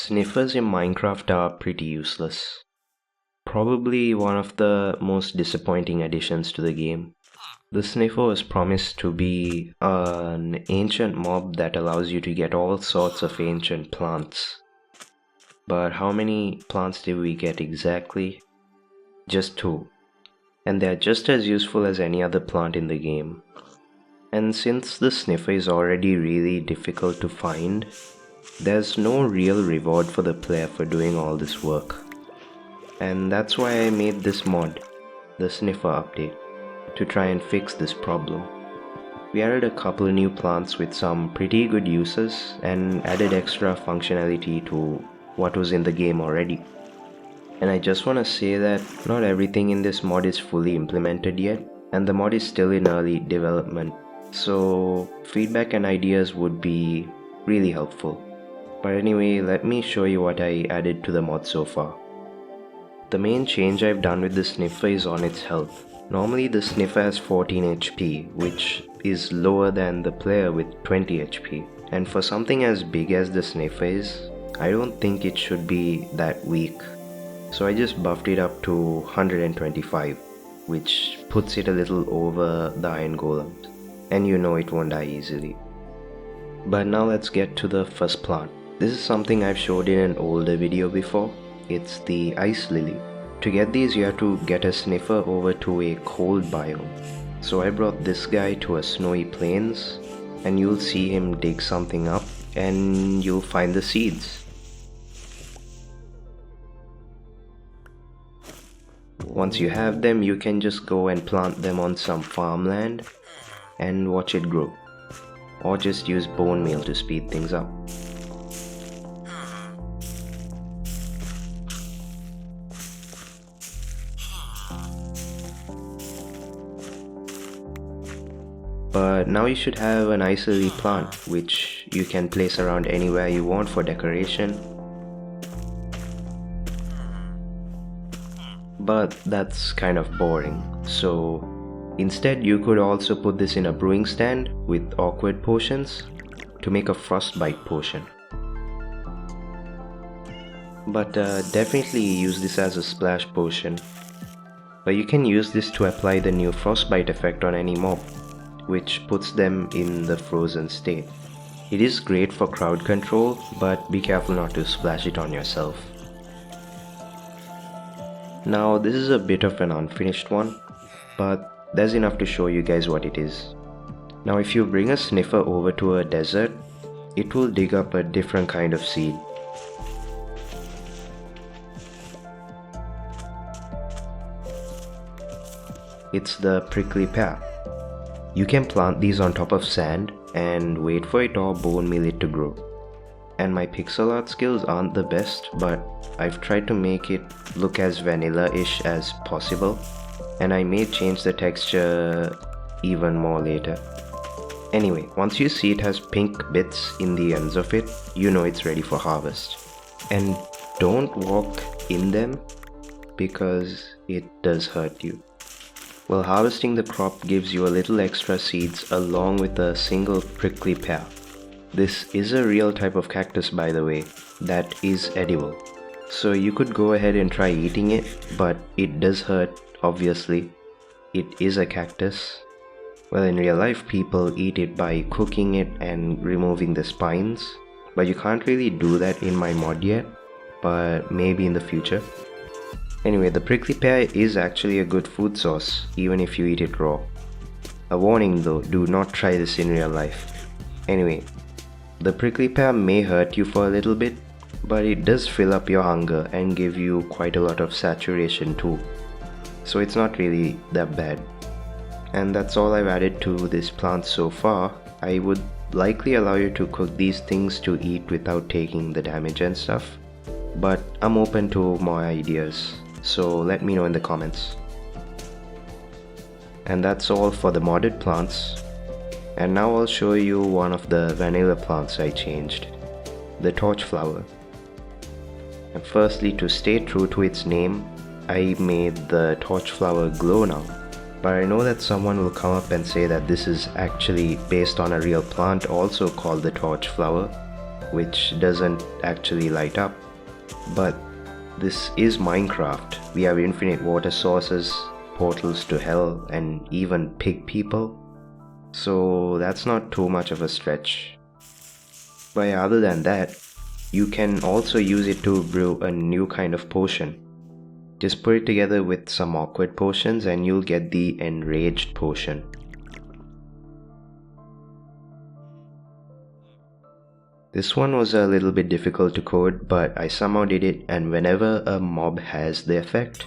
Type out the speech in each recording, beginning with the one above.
Sniffers in Minecraft are pretty useless. Probably one of the most disappointing additions to the game. The Sniffer was promised to be an ancient mob that allows you to get all sorts of ancient plants. But how many plants did we get exactly? Just 2. And they're just as useful as any other plant in the game. And since the Sniffer is already really difficult to find, there's no real reward for the player for doing all this work. And that's why I made this mod, the Sniffer update, to try and fix this problem. We added a couple of new plants with some pretty good uses and added extra functionality to what was in the game already. And I just want to say that not everything in this mod is fully implemented yet, and the mod is still in early development, so feedback and ideas would be really helpful. But anyway, let me show you what I added to the mod so far. The main change I've done with the Sniffer is on its health. Normally the Sniffer has 14 HP, which is lower than the player with 20 HP. And for something as big as the Sniffer is, I don't think it should be that weak. So I just buffed it up to 125, which puts it a little over the iron golems. And you know it won't die easily. But now let's get to the first plant. This is something I've showed in an older video before. It's the Icelily. To get these you have to get a Sniffer over to a cold biome. So I brought this guy to a snowy plains, and you'll see him dig something up and you'll find the seeds. Once you have them, you can just go and plant them on some farmland and watch it grow. Or just use bone meal to speed things up. But now you should have an Icelily plant, which you can place around anywhere you want for decoration. But that's kind of boring, so instead you could also put this in a brewing stand with awkward potions to make a Frostbite potion. But definitely use this as a splash potion. But you can use this to apply the new Frostbite effect on any mob, which puts them in the frozen state. It is great for crowd control, but be careful not to splash it on yourself. Now this is a bit of an unfinished one, but there's enough to show you guys what it is. Now if you bring a Sniffer over to a desert, it will dig up a different kind of seed. It's the Prickly Pear. You can plant these on top of sand and wait for it or bone meal it to grow. And my pixel art skills aren't the best, but I've tried to make it look as vanilla-ish as possible, and I may change the texture even more later. Anyway, once you see it has pink bits in the ends of it, you know it's ready for harvest. And don't walk in them because it does hurt you. Well, harvesting the crop gives you a little extra seeds along with a single prickly pear. This is a real type of cactus, by the way, that is edible. So you could go ahead and try eating it, but it does hurt, obviously. It is a cactus. Well, in real life people eat it by cooking it and removing the spines, but you can't really do that in my mod yet, but maybe in the future. Anyway, the prickly pear is actually a good food source, even if you eat it raw. A warning though, do not try this in real life. Anyway, the prickly pear may hurt you for a little bit, but it does fill up your hunger and give you quite a lot of saturation too. So it's not really that bad. And that's all I've added to this plant so far. I would likely allow you to cook these things to eat without taking the damage and stuff, but I'm open to more ideas. So let me know in the comments. And that's all for the modded plants. And now I'll show you one of the vanilla plants I changed, the Torchflower. And firstly, to stay true to its name, I made the Torchflower glow now. But I know that someone will come up and say that this is actually based on a real plant also called the Torchflower. which doesn't actually light up. But this is Minecraft. We have infinite water sources, portals to hell, and even pig people. So that's not too much of a stretch. But other than that, you can also use it to brew a new kind of potion. Just put it together with some awkward potions and you'll get the enraged potion. This one was a little bit difficult to code, but I somehow did it, and whenever a mob has the effect,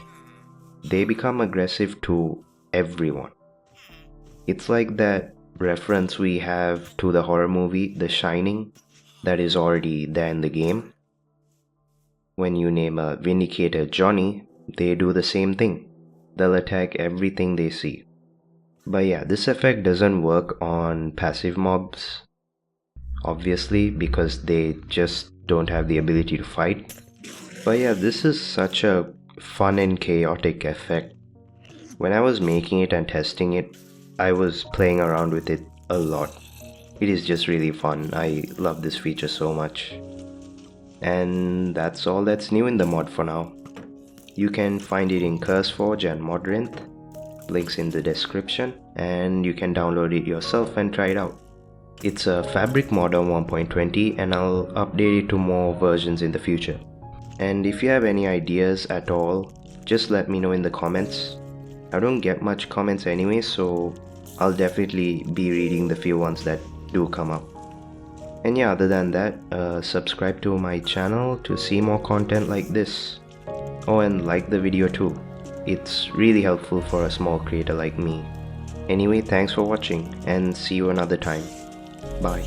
they become aggressive to everyone. It's like that reference we have to the horror movie The Shining that is already there in the game. When you name a Vindicator Johnny, they do the same thing. They'll attack everything they see. But yeah, this effect doesn't work on passive mobs, obviously, because they just don't have the ability to fight. But yeah, this is such a fun and chaotic effect. When I was making it and testing it, I was playing around with it a lot. It is just really fun. I love this feature so much. And that's all that's new in the mod for now. You can find it in CurseForge and Modrinth, links in the description, and you can download it yourself and try it out. It's a fabric mod on 1.20 and I'll update it to more versions in the future. And if you have any ideas at all, just let me know in the comments. I don't get much comments anyway, so I'll definitely be reading the few ones that do come up. And yeah, other than that, subscribe to my channel to see more content like this. Oh, and like the video too. It's really helpful for a small creator like me. Anyway, thanks for watching and see you another time. Bye.